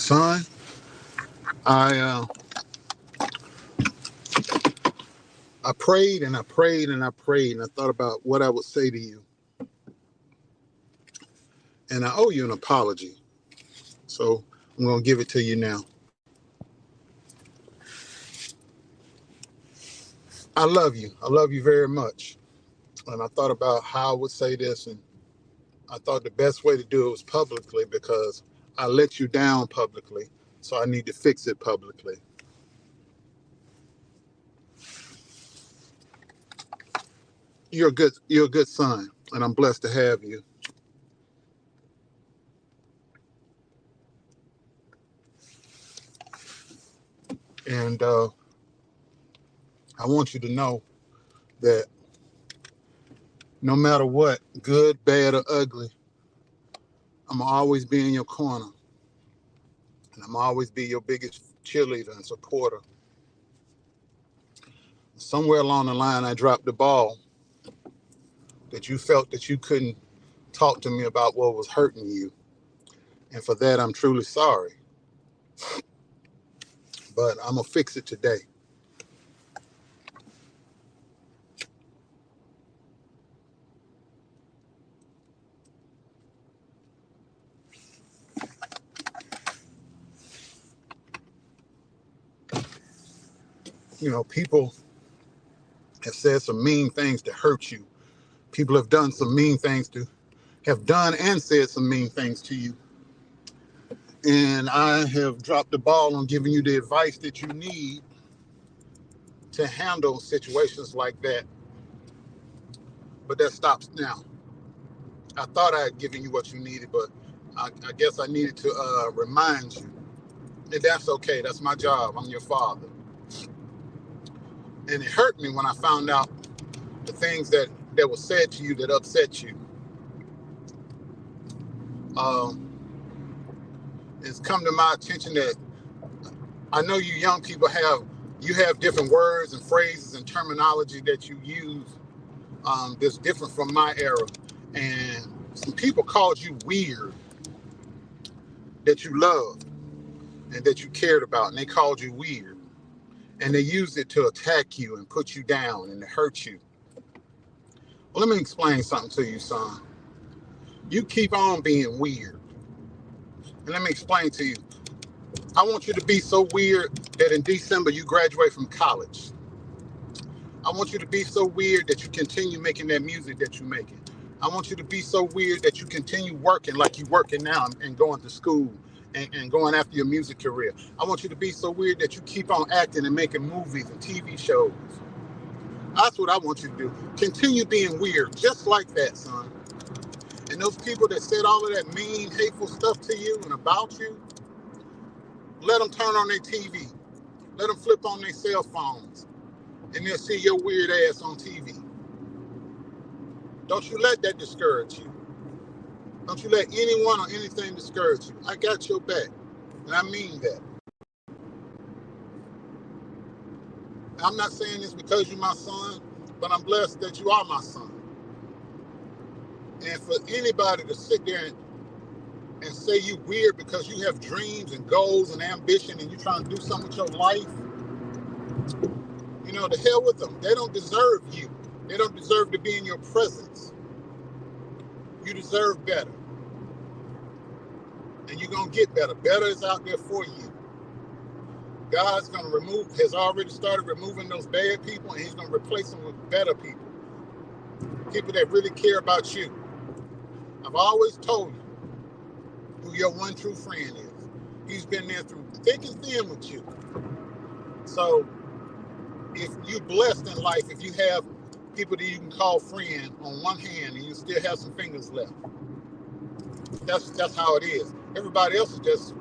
Son, I I prayed and I prayed and I prayed and I thought about what I would say to you. And I owe you an apology. So I'm going to give it to you now. I love you. I love you very much. And I thought about how I would say this, and I thought the best way to do it was publicly because I let you down publicly. So I need to fix it publicly. You're a good son, and I'm blessed to have you. And I want you to know that no matter what, good, bad, or ugly, I'm going to always be in your corner. And I'm always be your biggest cheerleader and supporter. Somewhere along the line, I dropped the ball that you felt that you couldn't talk to me about what was hurting you. And for that, I'm truly sorry. But I'm going to fix it today. You know, people have said some mean things to hurt you. People have done some mean things to have done and said some mean things to you. And I have dropped the ball on giving you the advice that you need to handle situations like that. But that stops now. I thought I had given you what you needed, but I guess I needed to remind you. And that's okay. That's my job. I'm your father. And it hurt me when I found out the things that were said to you that upset you. It's come to my attention that I know you young people have different words and phrases and terminology that you use that's different from my era. And some people called you weird that you loved and that you cared about, and they called you weird. And they used it to attack you and put you down and to hurt you. Well, let me explain something to you, son. You keep on being weird. And let me explain to you. I want you to be so weird that in December you graduate from college. I want you to be so weird that you continue making that music that you're making. I want you to be so weird that you continue working like you're working now and going to school and going after your music career. I want you to be so weird that you keep on acting and making movies and TV shows. That's what I want you to do. Continue being weird, just like that, son. And those people that said all of that mean, hateful stuff to you and about you, let them turn on their TV. Let them flip on their cell phones. And they'll see your weird ass on TV. Don't you let that discourage you. Don't you let anyone or anything discourage you. I got your back. And I mean that. I'm not saying this because you're my son, but I'm blessed that you are my son. And for anybody to sit there and say you weird because you have dreams and goals and ambition and you're trying to do something with your life, you know, the hell with them. They don't deserve you. They don't deserve to be in your presence. You deserve better. And you're going to get better. Better is out there for you. God's going to has already started removing those bad people, and he's going to replace them with better people. People that really care about you. I've always told you who your one true friend is. He's been there through thick and thin with you. So if you're blessed in life, if you have people that you can call friend on one hand and you still have some fingers left, that's how it is. Everybody else is just,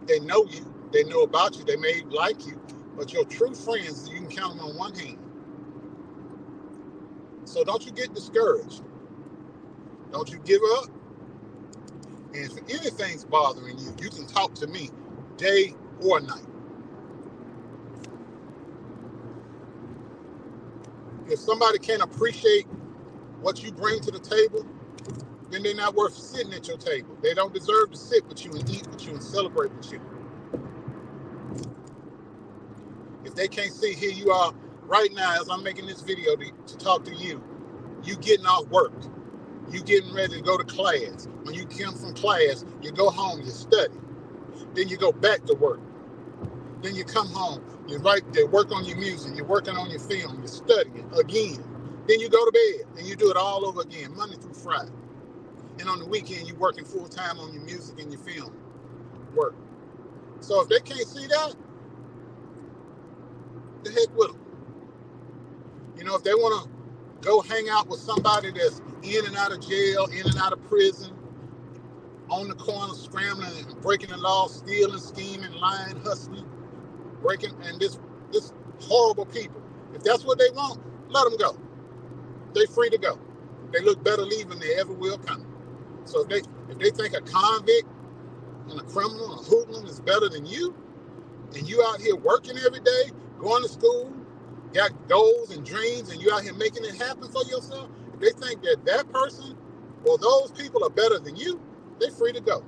they know you, they know about you, they may like you, but your true friends, you can count them on one hand. So don't you get discouraged. Don't you give up. And if anything's bothering you, you can talk to me day or night. If somebody can't appreciate what you bring to the table, then they're not worth sitting at your table. They don't deserve to sit with you and eat with you and celebrate with you. If they can't see, here you are right now as I'm making this video to talk to you. You getting off work. You getting ready to go to class. When you come from class, you go home, you study. Then you go back to work. Then you come home, you work on your music, you're working on your film, you're studying again. Then you go to bed and you do it all over again, Monday through Friday. And on the weekend, you're working full time on your music and your film work. So if they can't see that, the heck with them. You know, if they want to go hang out with somebody that's in and out of jail, in and out of prison, on the corner scrambling and breaking the law, stealing, scheming, lying, hustling, breaking, and this horrible people. If that's what they want, let them go. They're free to go. They look better leaving than they ever will coming. So if they think a convict and a criminal and a hoodlum is better than you, and you out here working every day, going to school, got goals and dreams, and you out here making it happen for yourself, if they think that person or those people are better than you, they're free to go.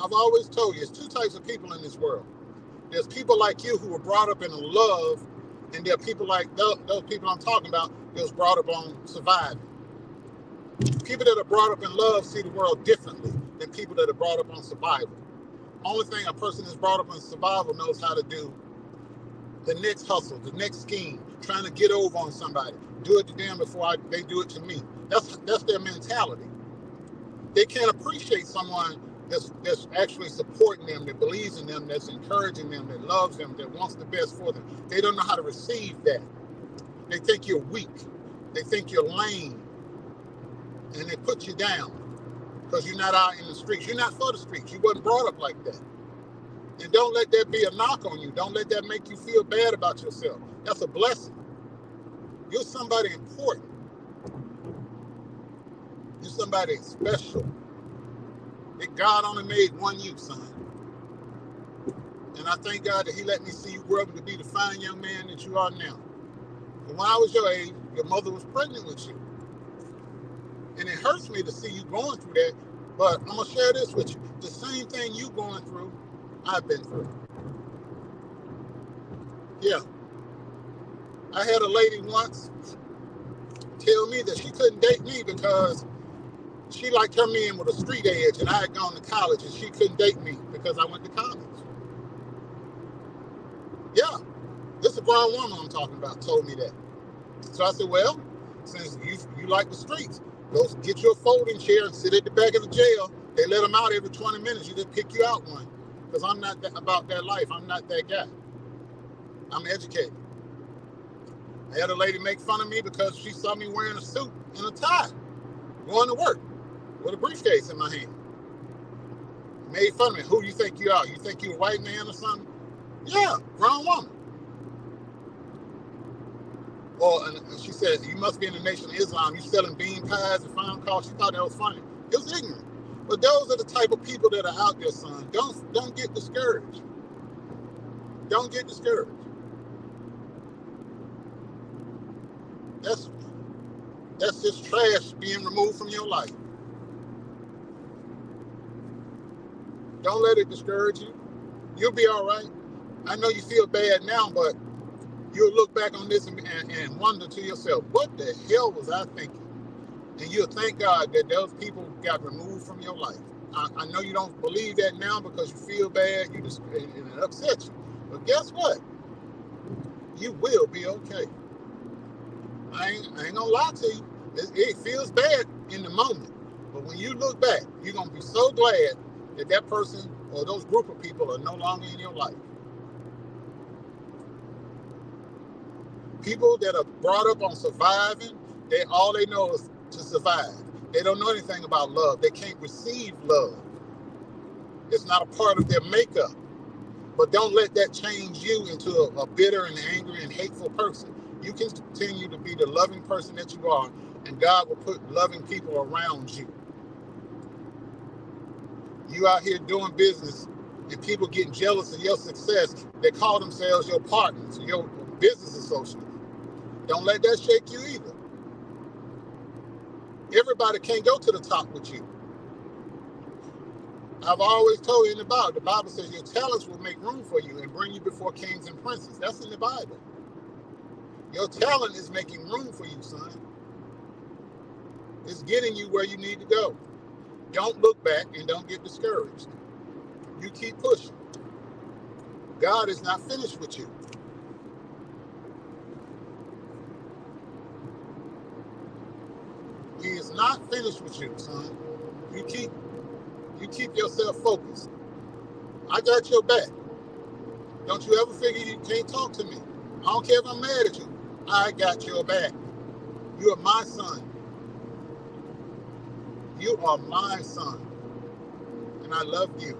I've always told you, there's two types of people in this world. There's people like you who were brought up in love, and there are people like those people I'm talking about that was brought up on surviving. People that are brought up in love see the world differently than people that are brought up on survival. Only thing a person that's brought up on survival knows how to do the next hustle, the next scheme, trying to get over on somebody, do it to them before they do it to me. That's their mentality. They can't appreciate someone that's actually supporting them, that believes in them, that's encouraging them, that loves them, that wants the best for them. They don't know how to receive that. They think you're weak. They think you're lame. And they put you down because you're not out in the streets. You're not for the streets. You wasn't brought up like that. And don't let that be a knock on you. Don't let that make you feel bad about yourself. That's a blessing. You're somebody important. You're somebody special. That God only made one you, son. And I thank God that he let me see you grow up to be the fine young man that you are now. And when I was your age, your mother was pregnant with you. And it hurts me to see you going through that. But I'm going to share this with you. The same thing you going through, I've been through. Yeah. I had a lady once tell me that she couldn't date me because she liked her men with a street edge, and I had gone to college, and she couldn't date me because I went to college. Yeah, this is a grown woman I'm talking about told me that. So I said, well, since you like the streets, go get you a folding chair and sit at the back of the jail. They let them out every 20 minutes. You just pick you out one. Because I'm not about that life. I'm not that guy. I'm educated. I had a lady make fun of me because she saw me wearing a suit and a tie, going to work with a briefcase in my hand. Made fun of me. Who do you think you are? You think you a white man or something? Yeah, grown woman. And she said, you must be in the Nation of Islam. You selling bean pies and phone calls. She thought that was funny. It was ignorant. But those are the type of people that are out there, son. Don't get discouraged. Don't get discouraged. That's just trash being removed from your life. Don't let it discourage you. You'll be all right. I know you feel bad now, but you'll look back on this and wonder to yourself, what the hell was I thinking? And you'll thank God that those people got removed from your life. I know you don't believe that now because you feel bad, and it upsets you. But guess what? You will be okay. I ain't gonna lie to you. It feels bad in the moment. But when you look back, you're gonna be so glad that person or those group of people are no longer in your life. People that are brought up on surviving, all they know is to survive. They don't know anything about love. They can't receive love. It's not a part of their makeup. But don't let that change you into a bitter and angry and hateful person. You can continue to be the loving person that you are, and God will put loving people around you. You out here doing business, and people getting jealous of your success. They call themselves your partners, your business associates. Don't let that shake you either. Everybody can't go to the top with you. I've always told you in the Bible says your talents will make room for you and bring you before kings and princes. That's in the Bible. Your talent is making room for you, son. It's getting you where you need to go. Don't look back and don't get discouraged. You keep pushing. God is not finished with you. He is not finished with you, son. You keep yourself focused. I got your back. Don't you ever figure you can't talk to me. I don't care if I'm mad at you. I got your back. You are my son. You are my son. And I love you.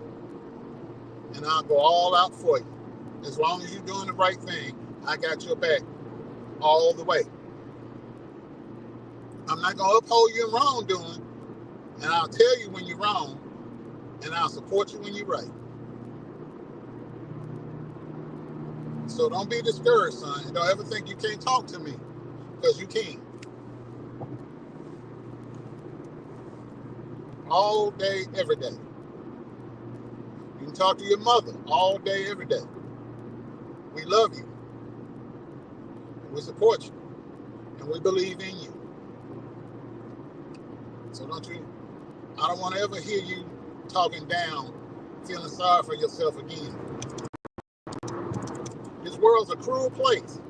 And I'll go all out for you. As long as you're doing the right thing, I got your back all the way. I'm not going to uphold you in wrongdoing. And I'll tell you when you're wrong. And I'll support you when you're right. So don't be discouraged, son. Don't ever think you can't talk to me. Because you can. All day, every day. You can talk to your mother all day, every day. We love you. And we support you. And we believe in you. So I don't want to ever hear you talking down, feeling sorry for yourself again. This world's a cruel place.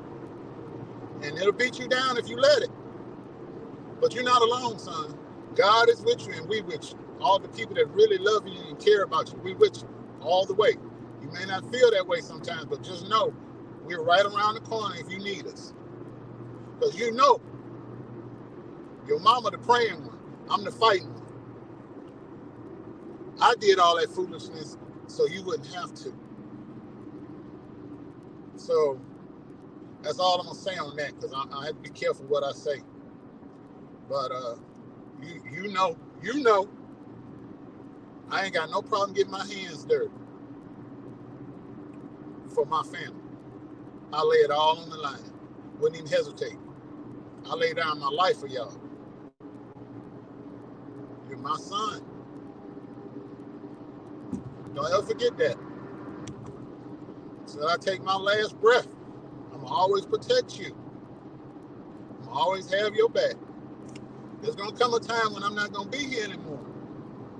And it'll beat you down if you let it. But you're not alone, son. God is with you and we with you. All the people that really love you and care about you, we with you all the way. You may not feel that way sometimes, but just know we're right around the corner if you need us. Because you know, your mama the praying one, I'm the fighting one. I did all that foolishness so you wouldn't have to. So that's all I'm going to say on that, because I have to be careful what I say. But you know, I ain't got no problem getting my hands dirty for my family. I lay it all on the line. Wouldn't even hesitate. I lay down my life for y'all. You're my son. Don't ever forget that. So I take my last breath. I'm going to always protect you. I'm going to always have your back. There's going to come a time when I'm not going to be here anymore.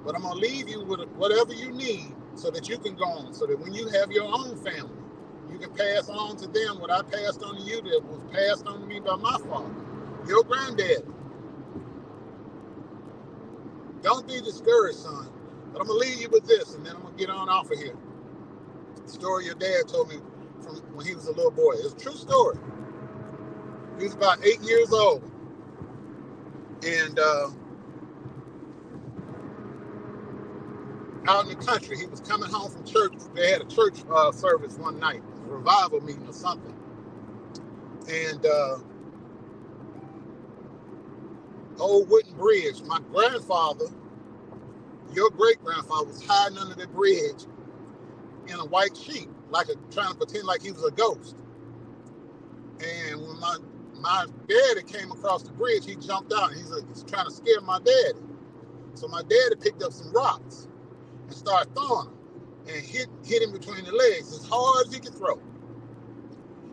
But I'm going to leave you with whatever you need so that you can go on. So that when you have your own family, you can pass on to them what I passed on to you that was passed on to me by my father, your granddad. Don't be discouraged, son. But I'm going to leave you with this, and then I'm going to get on off of here. The story your dad told me from when he was a little boy. It's a true story. He was about 8 years old. And out in the country, he was coming home from church. They had a church service one night, a revival meeting or something. And old wooden bridge. My grandfather, your great-grandfather, was hiding under the bridge in a white sheet, trying to pretend like he was a ghost. And when my daddy came across the bridge, he jumped out and he's trying to scare my daddy. So my daddy picked up some rocks and started throwing them and hit him between the legs as hard as he could throw.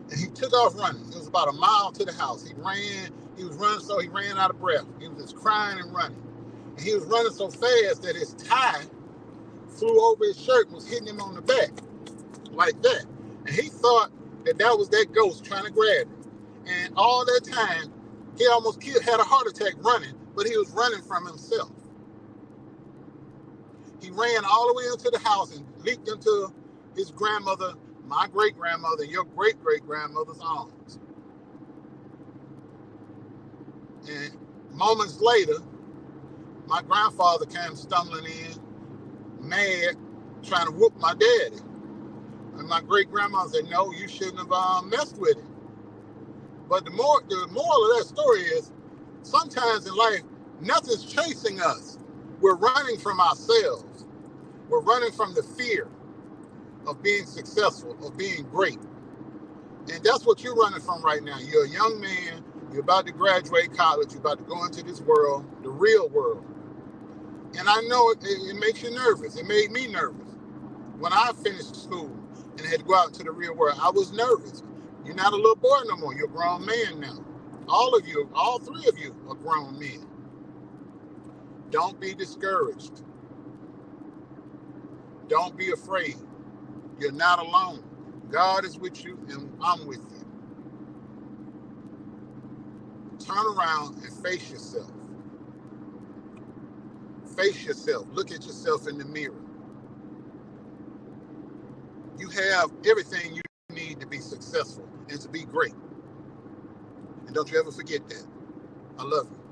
And he took off running. It was about a mile to the house. He was running so he ran out of breath. He was just crying and running. And he was running so fast that his tie flew over his shirt and was hitting him on the back like that. And he thought that was that ghost trying to grab him. And all that time, he almost had a heart attack running, but he was running from himself. He ran all the way into the house and leaped into his grandmother, my great-grandmother, your great-great-grandmother's arms. And moments later, my grandfather came stumbling in, mad, trying to whoop my daddy. And my great-grandmother said, no, you shouldn't have messed with him. But the moral of that story is, sometimes in life, nothing's chasing us. We're running from ourselves. We're running from the fear of being successful, of being great. And that's what you're running from right now. You're a young man. You're about to graduate college. You're about to go into this world, the real world. And I know it makes you nervous. It made me nervous. When I finished school and had to go out into the real world, I was nervous. You're not a little boy no more. You're a grown man now. All of you, all three of you are grown men. Don't be discouraged. Don't be afraid. You're not alone. God is with you and I'm with you. Turn around and face yourself. Face yourself. Look at yourself in the mirror. You have everything you need to be successful and to be great. And don't you ever forget that. I love you.